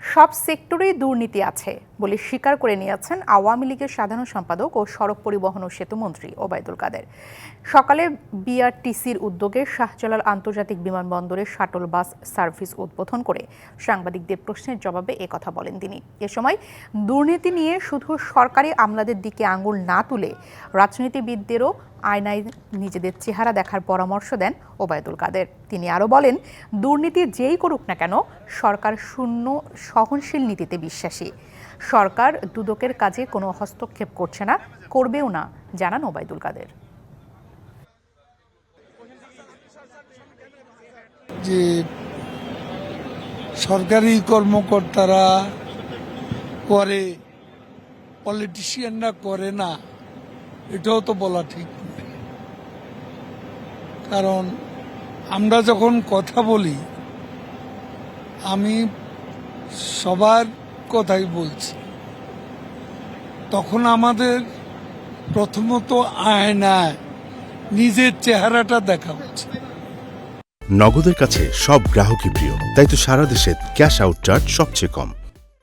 সব সেক্টরেই দুর্নীতি আছে বলে স্বীকার করে নিয়েছেন আওয়ামী লীগের সাধারণ সম্পাদক ও সড়ক পরিবহন ও সেতুমন্ত্রী ওবায়দুল কাদের। সকালে বিআরটিসির উদ্যোগে শাহজালাল আন্তর্জাতিক বিমানবন্দরে শাটল বাস সার্ভিস উদ্বোধন করে সাংবাদিকদের প্রশ্নের জবাবে একথা বলেন তিনি। এ সময় দুর্নীতি নিয়ে শুধু সরকারি আমলাদের দিকে আঙুল না তুলে রাজনীতিবিদদেরও আয়নায় নিজেদের চেহারা দেখার পরামর্শ দেন ওবায়দুল কাদের। তিনি আরও বলেন, দুর্নীতি যেই করুক না কেন সরকার শূন্য সহনশীল নীতিতে বিশ্বাসী। সরকার দুদকের কাজে কোনো হস্তক্ষেপ করছে না, করবেও না, জানান ওবায়দুল কাদের। যে সরকারি কর্মকর্তারা করে, পলিটিশিয়ানরা করে না, এটাও তো বলা ঠিক নয়। কারণ আমরা যখন কথা বলি, আমি সবার কথাই বলছি, তখন আমাদের প্রথমত আয়নায় নিজের চেহারাটা দেখা হচ্ছে। নগদের কাছে সব গ্রাহকই প্রিয়, তাই তো সারা দেশে ক্যাশ আউট চার্জ সবচেয়ে কম।